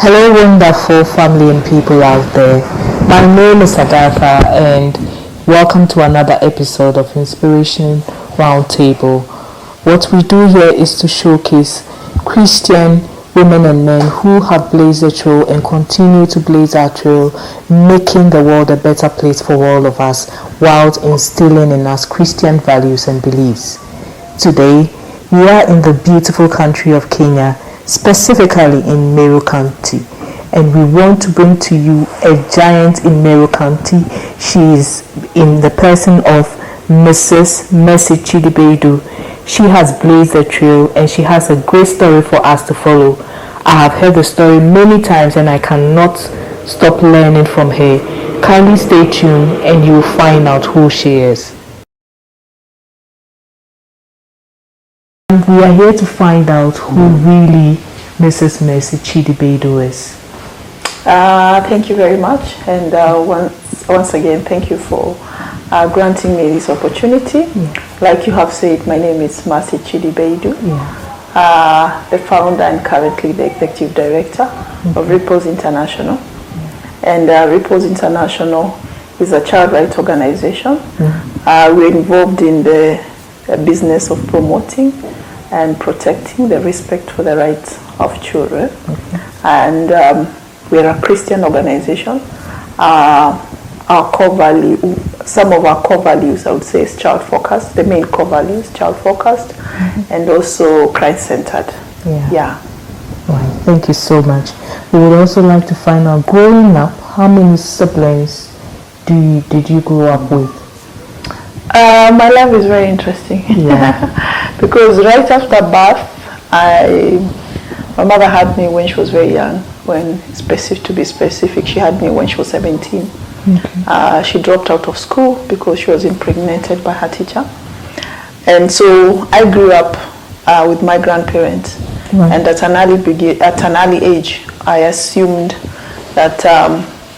Hello, wonderful family and people out there. My name is Agatha, and welcome to another episode of Inspiration Roundtable. What we do here is to showcase Christian women and men who have blazed the trail and continue to blaze our trail, making the world a better place for all of us, while instilling in us Christian values and beliefs. Today, we are in the beautiful country of Kenya, specifically in Meru County, and we want to bring to you a giant in Meru County. She is in the person of Mrs. Mercy Chidi Baidoo. She has blazed the trail and she has a great story for us to follow. I have heard the story many times and I cannot stop learning from her. Kindly stay tuned and you will find out who she is. We are here to find out who really Mrs. Mercy Chidi Baidoo is. Thank you very much, and once again, thank you for granting me this opportunity. Yeah. Like you have said, my name is Mercy Chidi Baidoo, the founder and currently the executive director of Ripples International. And Ripples International is a child rights organization. We're involved in the business of promoting and protecting the respect for the rights of children. And we're a Christian organization. Our core value, some of our core values, I would say, is child focused. The main core values, child focused, and also Christ centered. Yeah. Right. Thank you so much. We would also like to find out, growing up, how many siblings did you grow up with? My life is very interesting. Yeah. Because right after birth, my mother had me when she was very young. To be specific, she had me when she was 17. She dropped out of school because she was impregnated by her teacher. And so I grew up with my grandparents. Right. And at an early age, I assumed that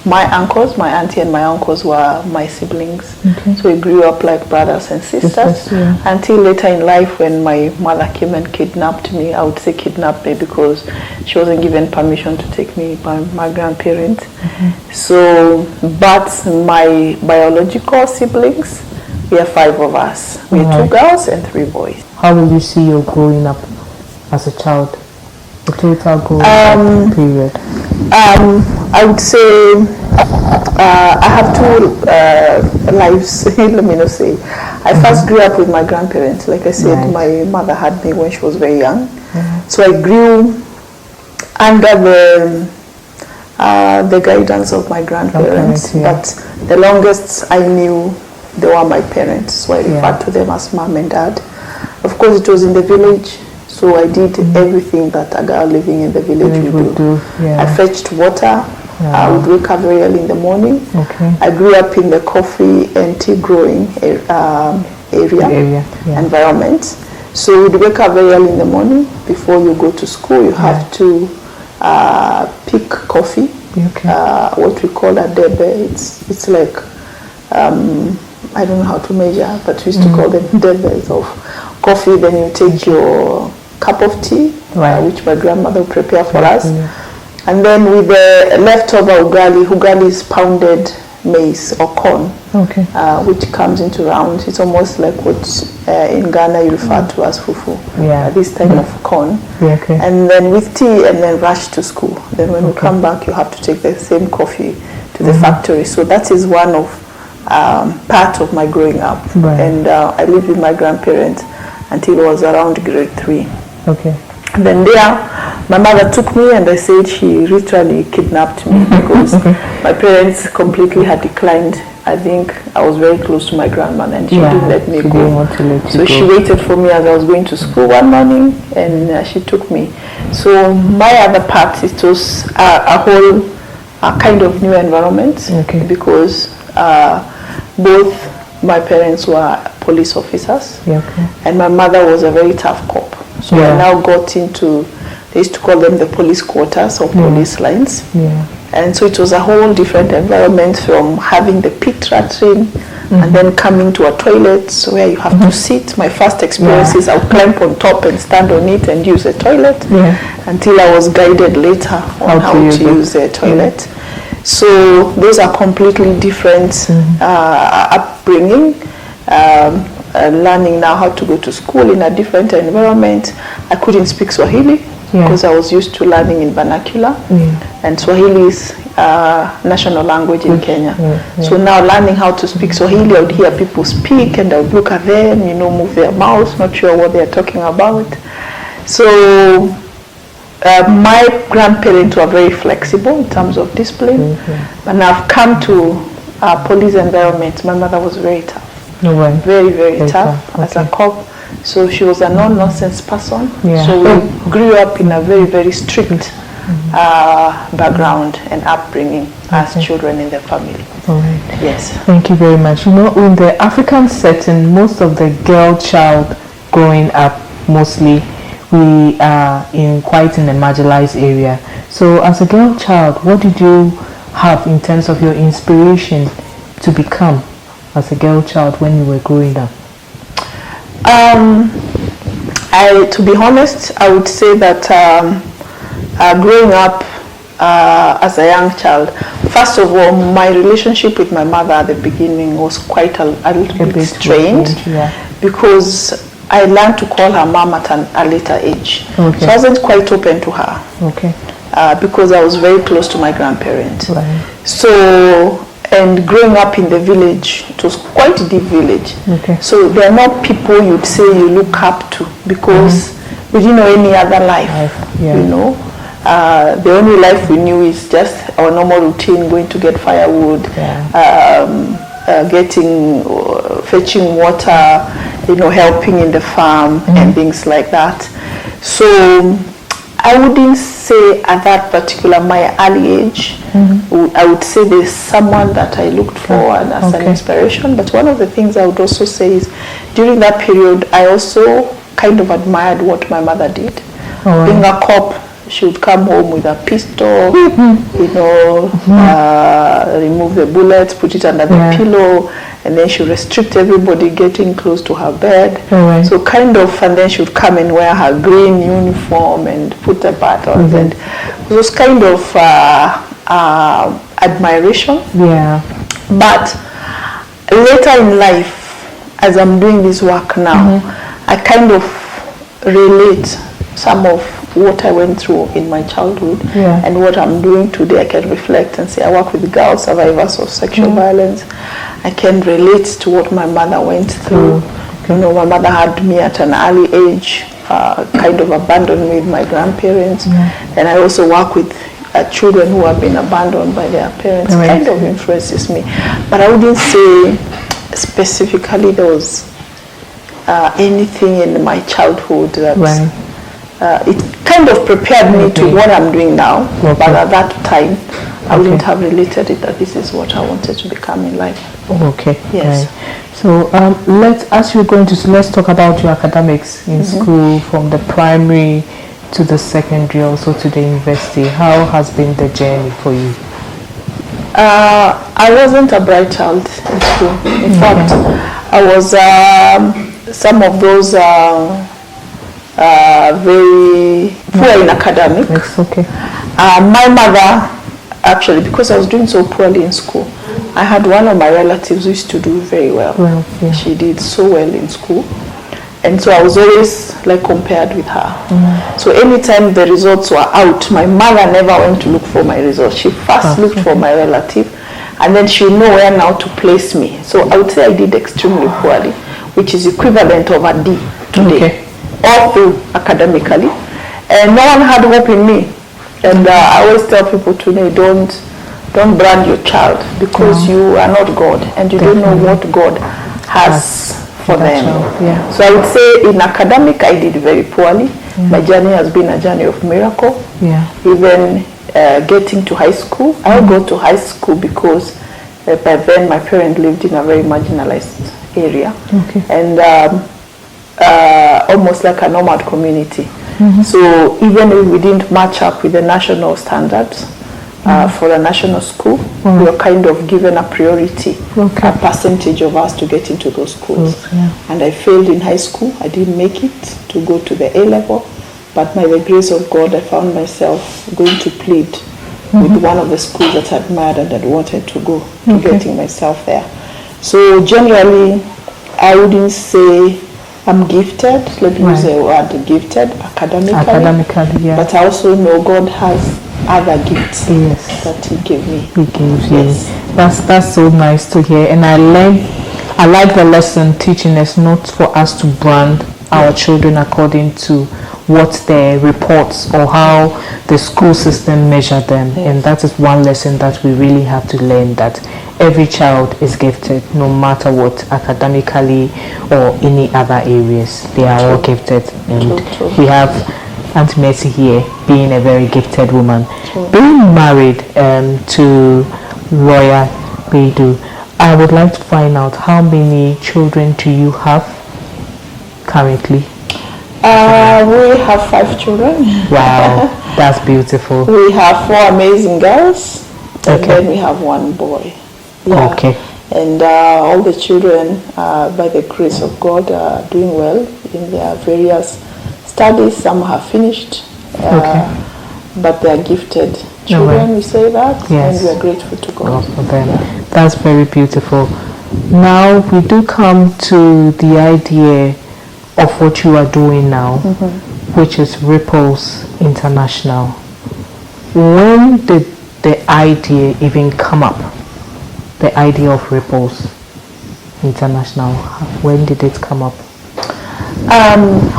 my uncles, my auntie and my uncles were my siblings. So we grew up like brothers and sisters until later in life when my mother came and kidnapped me. I would say kidnapped me because she wasn't given permission to take me by my grandparents. So, but my biological siblings, we are 5 of us. We are 2 girls and 3 boys. How will you see your growing up as a child? The total growing up period? I would say I have 2 lives. Let me not say. I first grew up with my grandparents. Like I said, my mother had me when she was very young. So I grew under the guidance of my grandparents. But the longest I knew, they were my parents. So I referred to them as mom and dad. Of course, it was in the village. So I did everything that a girl living in the village would do. I fetched water. I would wake up very early in the morning. I grew up in the coffee and tea growing environment. So we'd wake up very early in the morning. Before you go to school, you have to pick coffee. What we call a debe. It's like, I don't know how to measure, but we used to call them debes of coffee. Then you take your cup of tea, which my grandmother would prepare for us. And then with the leftover ugali is pounded maize or corn, which comes into round. It's almost like what in Ghana you refer to as fufu, this type of corn. And then with tea and then rush to school. Then when you come back, you have to take the same coffee to the factory. So that is one of part of my growing up. And I lived with my grandparents until I was around grade 3. And then there, my mother took me and I said she literally kidnapped me because my parents completely had declined. I think I was very close to my grandmother and she didn't let me go. So she waited for me as I was going to school one morning and she took me. So my other part, it was a whole kind of new environment because both my parents were police officers and my mother was a very tough cop. So I now got into, they used to call them the police quarters or police lines. And so it was a whole different environment from having the pit rattling and then coming to a toilet where you have to sit. My first experience is I would climb on top and stand on it and use a toilet until I was guided later on how to use a toilet. So those are completely different upbringing. Learning now how to go to school in a different environment. I couldn't speak Swahili because I was used to learning in vernacular, and Swahili is national language in Kenya. So now learning how to speak Swahili, I would hear people speak and I would look at them, move their mouths, not sure what they're talking about. So my grandparents were very flexible in terms of discipline, but now I've come to a police environment. My mother was very tough. Very, very tough as a cop. So she was a no-nonsense person. So we grew up in a very, very strict background and upbringing as children in the family. Yes. Thank you very much. In the African setting, most of the girl child growing up, mostly, we are quite in a marginalized area. So as a girl child, what did you have in terms of your inspiration to become as a girl child when you were growing up? To be honest, I would say that growing up as a young child, first of all, my relationship with my mother at the beginning was quite a little bit strained because I learned to call her mom at a later age. So I wasn't quite open to her because I was very close to my grandparents. So, and growing up in the village, it was quite a deep village. So there are not people you'd say you look up to because we didn't know any other life. The only life we knew is just our normal routine, going to get firewood, fetching water, helping in the farm and things like that. So I wouldn't say at that particular, my early age, I would say there's someone that I looked for as an inspiration. But one of the things I would also say is during that period, I also kind of admired what my mother did. Being a cop, she would come home with a pistol, remove the bullets, put it under the pillow, and then she would restrict everybody getting close to her bed. So kind of, and then she would come and wear her green uniform and put the buttons, and it was kind of admiration. But later in life, as I'm doing this work now, I kind of relate some of what I went through in my childhood and what I'm doing today. I can reflect and say I work with girls survivors of sexual violence. I can relate to what my mother went through. My mother had me at an early age, kind of abandoned me with my grandparents, and I also work with children who have been abandoned by their parents. Kind of influences me, but I wouldn't say specifically there was anything in my childhood that it kind of prepared me to what I'm doing now, but at that time I wouldn't have related it that this is what I wanted to become in life. Yes. So let's talk about your academics in school, from the primary to the secondary, also to the university. How has been the journey for you? I wasn't a bright child in school. In fact, I was some of those very poor in academics. My mother, actually, because I was doing so poorly in school, I had one of my relatives who used to do very well. She did so well in school, and so I was always compared with her. So anytime the results were out, my mother never went to look for my results. She first looked for my relative, and then she would know where now to place me. So I would say I did extremely poorly, which is equivalent of a D today, all through academically, and no one had hope in me. And I always tell people today, don't brand your child, because you are not God and you don't know what God has for them. So I would say in academic I did very poorly. My journey has been a journey of miracle. Even getting to high school, I go to high school because by then my parents lived in a very marginalized area, and almost like a nomad community. So even if we didn't match up with the national standards, for a national school. We were kind of given a priority, a percentage of us to get into those schools. And I failed in high school. I didn't make it to go to the A level, but by the grace of God, I found myself going to plead with one of the schools that I admired and that wanted to go to getting myself there. So generally, I wouldn't say I'm gifted, let me use the word gifted academically, but I also know God has other gifts that He gave me. He gave you. That's so nice to hear. And I like the lesson teaching us not for us to brand our children according to what their reports or how the school system measure them. And that is one lesson that we really have to learn, that every child is gifted, no matter what, academically or any other areas. They are all gifted. And we have Aunt Mercy here being a very gifted woman. Being married to Lawyer Baidoo, I would like to find out, how many children do you have currently? We have 5 children. Wow, that's beautiful. We have 4 amazing girls, and then we have 1 boy. And all the children, by the grace of God, are doing well in their various studies. Some have finished, but they are gifted children, we say that, and we are grateful to God for them. That's very beautiful. Now we do come to the idea of what you are doing now, which is Ripples International. When did the idea even come up? The idea of Ripples International, when did it come up?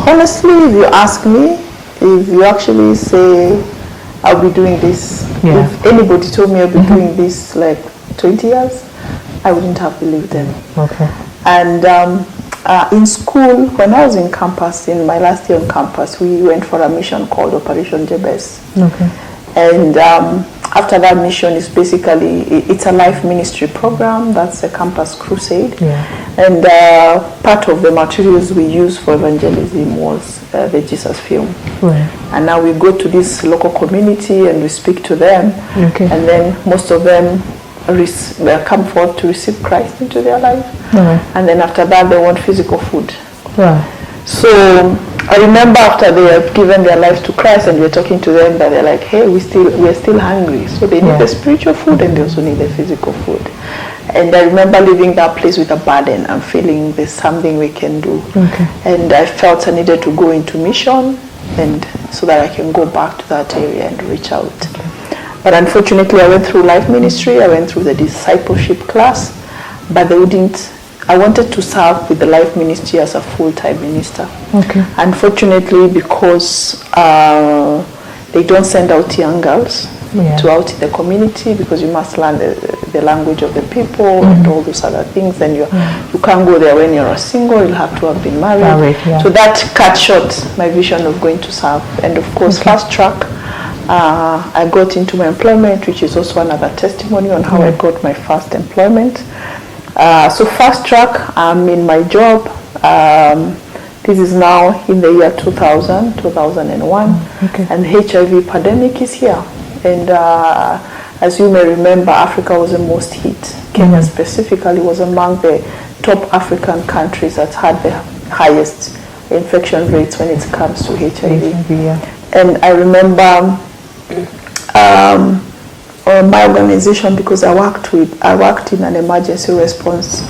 Honestly, if you ask me, if you actually say I'll be doing this, if anybody told me I'll be doing this like 20 years, I wouldn't have believed them. And in school, when I was in campus, in my last year on campus, we went for a mission called Operation Jebez. And after that mission, is basically, it's a life ministry program. That's a campus crusade. And part of the materials we used for evangelism was the Jesus film. And now we go to this local community and we speak to them. And then most of them come forth to receive Christ into their life. And then after that, they want physical food. So I remember after they have given their lives to Christ and we're talking to them, that they're like, hey, we're still hungry. So they need the spiritual food and they also need the physical food. And I remember leaving that place with a burden and feeling there's something we can do. And I felt I needed to go into mission, and so that I can go back to that area and reach out. But unfortunately, I went through life ministry, I went through the discipleship class, but I wanted to serve with the life ministry as a full-time minister. Unfortunately, because they don't send out young girls to out in the community, because you must learn the language of the people and all those other things, and you can't go there when you're a single, you'll have to have been married. So that cut short my vision of going to serve. And of course, fast track, I got into my employment, which is also another testimony on how I got my first employment. So fast track, I'm in my job. This is now in the year 2001, and the HIV pandemic is here. And as you may remember, Africa was the most hit. Kenya specifically was among the top African countries that had the highest infection rates when it comes to HIV. And I remember my organization, because I worked in an emergency response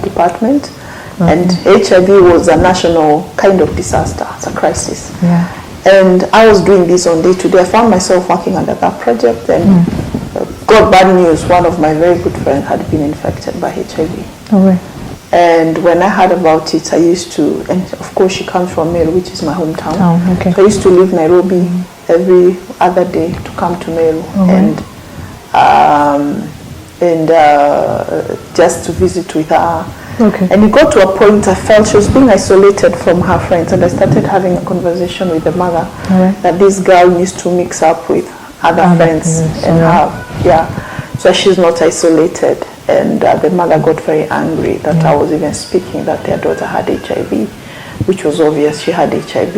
department, and HIV was a national kind of disaster, it's a crisis. And I was doing this on day to day. I found myself working under that project, and got bad news. One of my very good friends had been infected by HIV. And when I heard about it, I used to, and of course she comes from Meru, which is my hometown. So I used to leave Nairobi every other day to come to Meru, and just to visit with her. And it got to a point I felt she was being isolated from her friends, and I started having a conversation with the mother that this girl needs to mix up with other friends and have, so she's not isolated. And the mother got very angry that I was even speaking that their daughter had HIV, which was obvious she had HIV,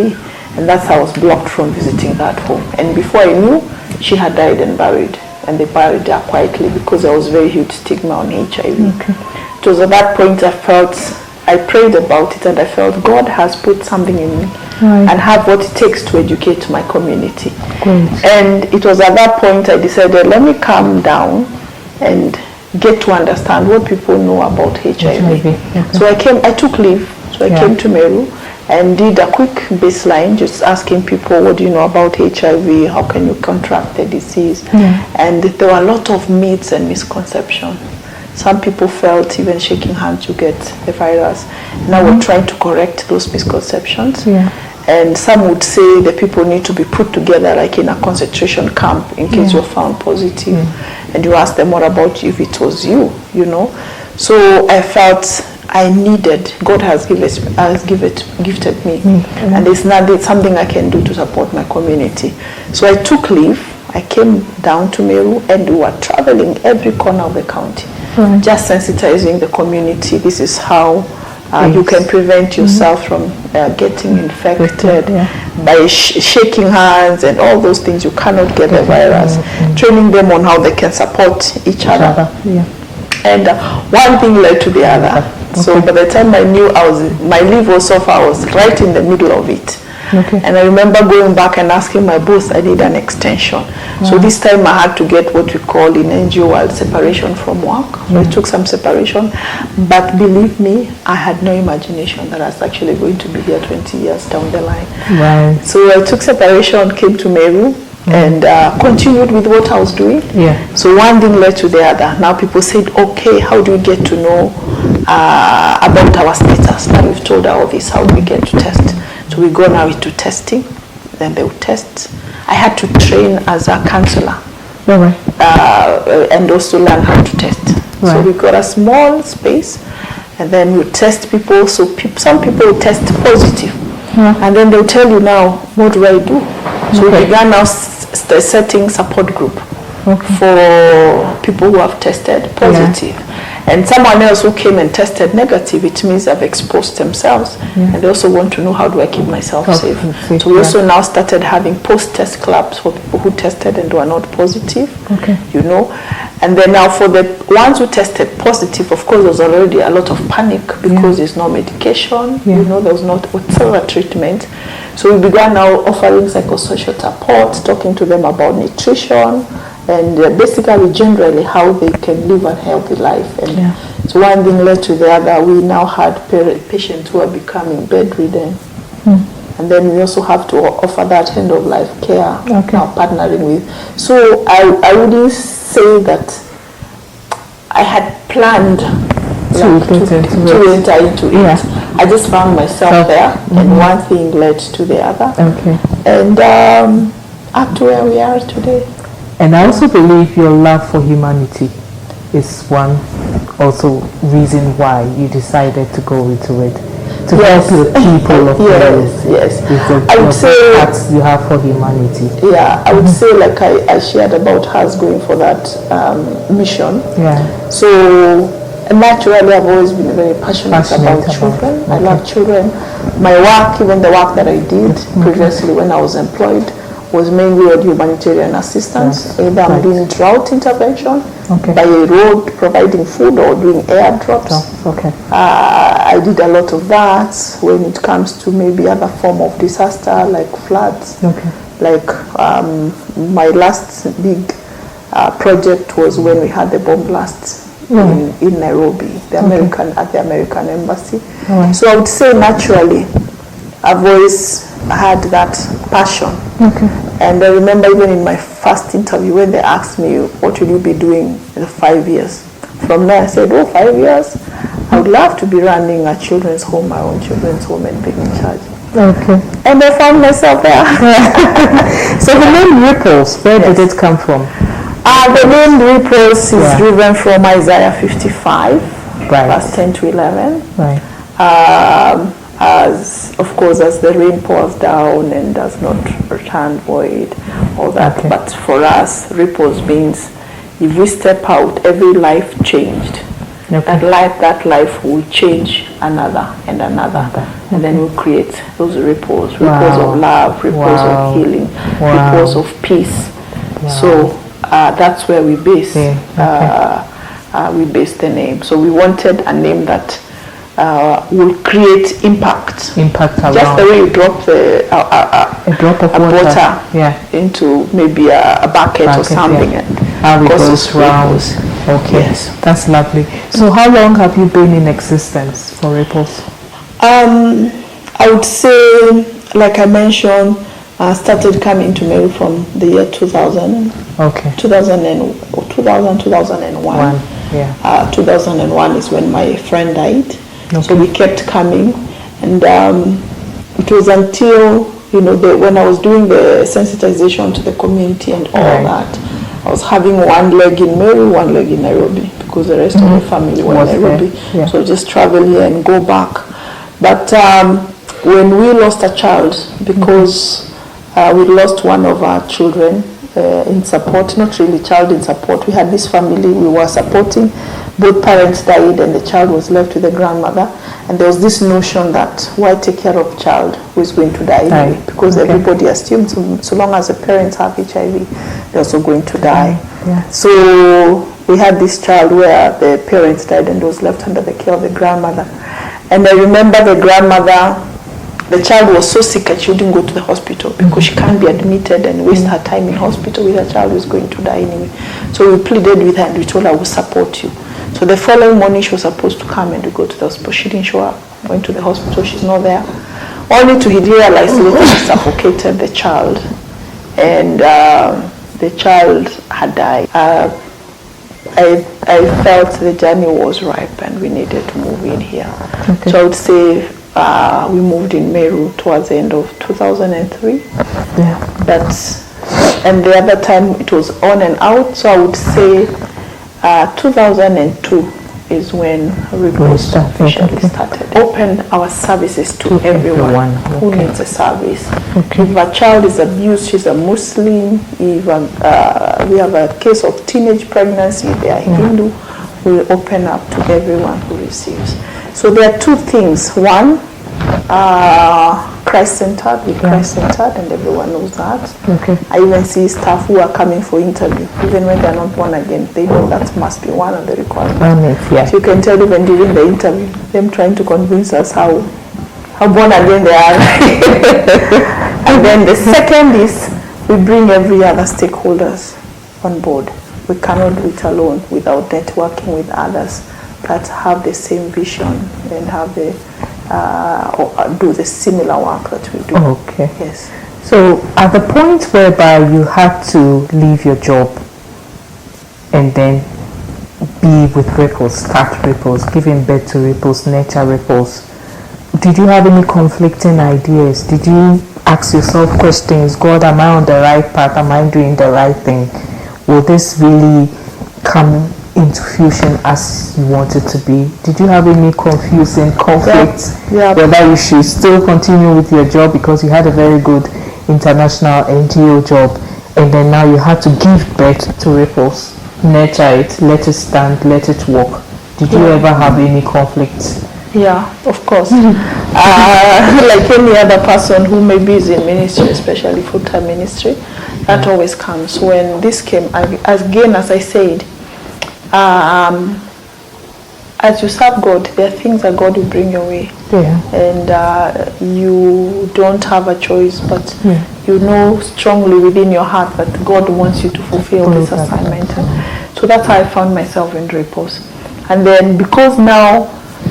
and that's how I was blocked from visiting that home. And before I knew, she had died and buried. and they buried her quietly because there was very huge stigma on HIV. Okay. It was at that point I prayed about it, and I felt God has put something in me and have what it takes to educate my community. Great. And it was at that point I decided, let me calm down and get to understand what people know about HIV. Okay. So I took leave. So I came to Meru and did a quick baseline, just asking people, what do you know about HIV? How can you contract the disease? And there were a lot of myths and misconceptions. Some people felt even shaking hands you get the virus. Now we're trying to correct those misconceptions. And some would say the people need to be put together like in a concentration camp in case you're found positive. And you ask them, what about if it was you, you know? So I felt I needed, God has gifted me. And it's something I can do to support my community. So I took leave. I came down to Meru and we were traveling every corner of the county. Just sensitizing the community. This is how you can prevent yourself from getting infected by shaking hands and all those things. You cannot get the virus. Training them on how they can support each other. And one thing led to the other. So by the time I knew my leave was off, I was right in the middle of it. And I remember going back and asking my boss, I need an extension. So this time I had to get what we call in NGO world separation from work. So I took some separation. But believe me, I had no imagination that I was actually going to be here 20 years down the line. So I took separation, came to Meru, and continued with what I was doing. So one thing led to the other. Now people said, okay, how do we get to know about our status? Now we've told all this, how do we get to test? So we go now into testing, then they will test. I had to train as a counselor and also learn how to test. So we got a small space and then we test people. So some people will test positive and then they'll tell you now, what do I do? So we began now setting support group for people who have tested positive. And someone else who came and tested negative, it means they've exposed themselves. And they also want to know, how do I keep myself safe? So we also now started having post-test clubs for people who tested and were not positive, you know. And then now for the ones who tested positive, of course, there was already a lot of panic because there's no medication, you know, there was not whatever treatment. So we began now offering psychosocial support, talking to them about nutrition, and basically generally how they can live a healthy life. And so one thing led to the other. We now had patients who are becoming bedridden. And then we also have to offer that end of life care, now partnering with. So I wouldn't say that I had planned to enter into it. I just found myself there, and one thing led to the other. And up to where we are today. And I also believe your love for humanity is one also reason why you decided to go into it. To help the people of Yes. I would say you have for humanity. I would say, like I shared about us going for that mission. So naturally I've always been very passionate about children. I love children. My work, even the work that I did previously when I was employed, was mainly on humanitarian assistance. Either I'm doing drought intervention by a road, providing food, or doing airdrops. I did a lot of that when it comes to maybe other form of disaster like floods. Like my last big project was when we had the bomb blast in Nairobi, at the American Embassy. So I would say naturally I've always had that passion. And I remember even in my first interview when they asked me, what will you be doing in 5 years? From there I said, 5 years? I would love to be running a children's home, my own children's home, and being in charge. And I found myself there. So the name Ripples, where did it come from? The name Ripples is driven from Isaiah 55, verse 10 to 11. As of course, as the rain pours down and does not return void, all that. But for us, ripples means if we step out, every life changed. And that life will change another and another. And then we'll create those ripples of love, ripples of healing, ripples of peace. So that's where we base. We based the name. So we wanted a name that will create impact. Around. Just the way you drop a drop of water into maybe a bucket or something. And how it goes round. Okay, yes. That's lovely. So how long have you been in existence for Ripples? I would say, like I mentioned, I started coming to Meru from the year 2000. Okay. 2001. 2001 is when my friend died. Okay. So we kept coming, and it was until when I was doing the sensitization to the community and all that, I was having one leg in Meru, one leg in Nairobi, because the rest of the family were in Nairobi. So just travel here and go back. But when we lost a child, because we lost one of our children in support, not really child in support. We had this family we were supporting. Both parents died and the child was left with the grandmother. And there was this notion that why take care of child who is going to die anyway? Because everybody assumes so long as the parents have HIV, they're also going to die. So we had this child where the parents died and was left under the care of the grandmother. And I remember the grandmother, the child was so sick that she wouldn't go to the hospital because she can't be admitted and waste her time in hospital with her child who's going to die anyway. So we pleaded with her and we told her we'll support you. So the following morning she was supposed to come and we go to the hospital. She didn't show up. Went to the hospital, she's not there. Only to realize later she suffocated the child and the child had died. I felt the journey was ripe and we needed to move in here. So I would say we moved in Meru towards the end of 2003. And the other time it was on and out. So I would say 2002 is when Ripples officially started. Opened our services to everyone who needs a service. If a child is abused, she's a Muslim. If we have a case of teenage pregnancy, they are Hindu, we open up to everyone who receives. So there are two things. One, Christ-centered, Christ-centered, and everyone knows that. I even see staff who are coming for interview, even when they're not born again, they know that must be one of the requirements. So you can tell even during the interview, them trying to convince us how born again they are. And then the second is we bring every other stakeholders on board. We cannot do it alone without networking with others that have the same vision and have the or do the similar work that we do. Yes. So at the point whereby you had to leave your job and then be with Ripples, start Ripples, giving birth to Ripples, nurture Ripples, did you have any conflicting ideas? Did you ask yourself questions? God, am I on the right path? Am I doing the right thing? Will this really come into fusion as you want it to be? Did you have any confusing conflicts? Whether you should still continue with your job because you had a very good international NGO job and then now you had to give birth to Ripples, nurture it, let it stand, let it walk. Did you ever have any conflicts? Yeah, of course. Like any other person who maybe is in ministry, especially full-time ministry, that always comes. When this came, again, as I said, as you serve God, there are things that God will bring your way. And you don't have a choice, but you know strongly within your heart that God wants you to fulfill this assignment. So that's how I found myself in Ripples. And then because now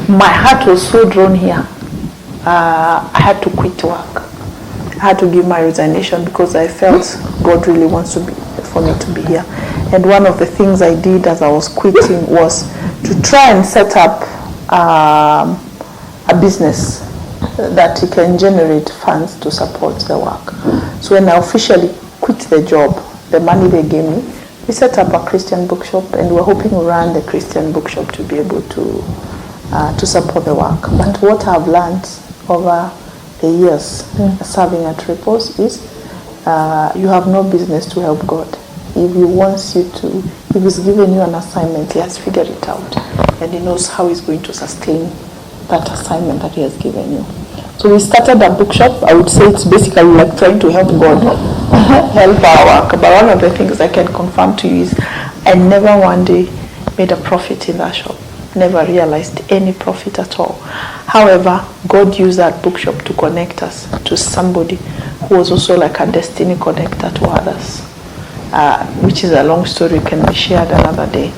my heart was so drawn here, I had to quit work. I had to give my resignation because I felt God really wants for me to be here. And one of the things I did as I was quitting was to try and set up a business that it can generate funds to support the work. So when I officially quit the job, the money they gave me, we set up a Christian bookshop and we're hoping to run the Christian bookshop to be able to support the work. But what I've learned over the years serving at Ripples is you have no business to help God. If He wants you to, if He's given you an assignment, He has figured it out and He knows how He's going to sustain that assignment that He has given you. So we started a bookshop. I would say it's basically like trying to help God help our work. But one of the things I can confirm to you is I never one day made a profit in that shop. Never realized any profit at all. However, God used that bookshop to connect us to somebody who was also like a destiny connector to others, which is a long story, can be shared another day.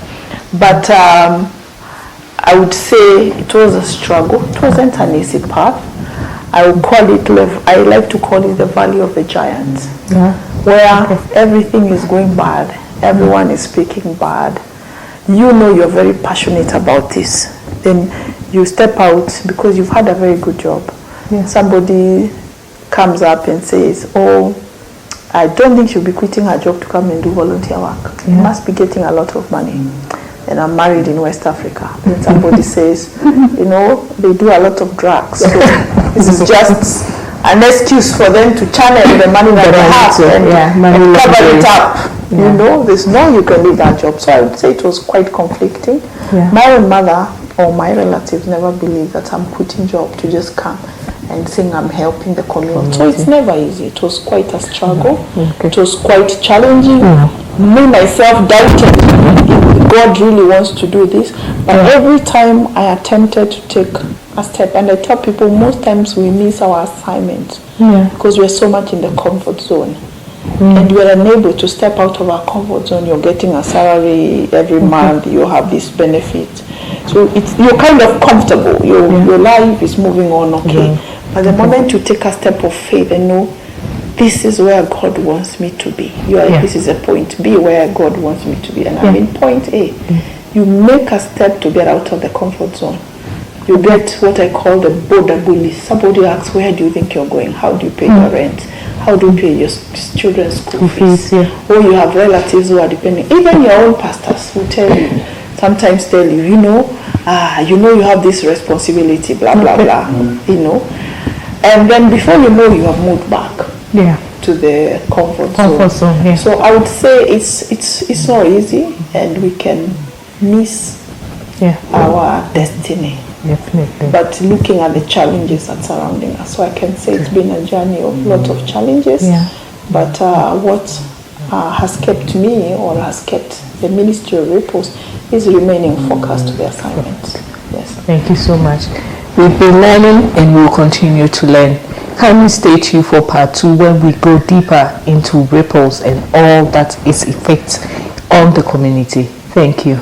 But I would say it was a struggle. It wasn't an easy path. I would call it, I like to call it the valley of the giants, where everything is going bad, everyone is speaking bad. You know you're very passionate about this. Then you step out because you've had a very good job. Yeah. Somebody comes up and says, oh, I don't think she'll be quitting her job to come and do volunteer work. You must be getting a lot of money. And I'm married in West Africa. And somebody says, you know, they do a lot of drugs. So this is just an excuse for them to channel the money that they have and cover it up. Yeah. You know, there's no you can leave that job. So I would say it was quite conflicting. Yeah. My own mother or my relatives never believed that I'm quitting job to just come and saying I'm helping the community. So it's never easy. It was quite a struggle. Okay. It was quite challenging. Yeah. Me, myself, doubted if God really wants to do this. But every time I attempted to take a step, and I tell people most times we miss our assignments because we're so much in the comfort zone. And we're unable to step out of our comfort zone. You're getting a salary every month, you have this benefit. So you're kind of comfortable. Your life is moving on okay. But the moment you take a step of faith and know, this is where God wants me to be. This is a point B where God wants me to be. And I'm in point A. You make a step to get out of the comfort zone. You get what I call the border bully. Somebody asks, where do you think you're going? How do you pay your rent? How do you pay your children's school fees? Or you have relatives who are depending. Even your own pastors will sometimes tell you, you know you have this responsibility, blah, blah, blah, you know. And then before you know, you have moved back to the comfort zone. Yeah. So I would say it's not easy, and we can miss our destiny. Definitely. But looking at the challenges that surrounding us, so I can say it's been a journey of lots of challenges. Yeah. But what has kept me or has kept the Ministry of Ripples is remaining focused to the assignments. Yes. Thank you so much. We've been learning and we'll continue to learn. Kindly stay tuned for part 2 when we go deeper into ripples and all that its effects on the community. Thank you.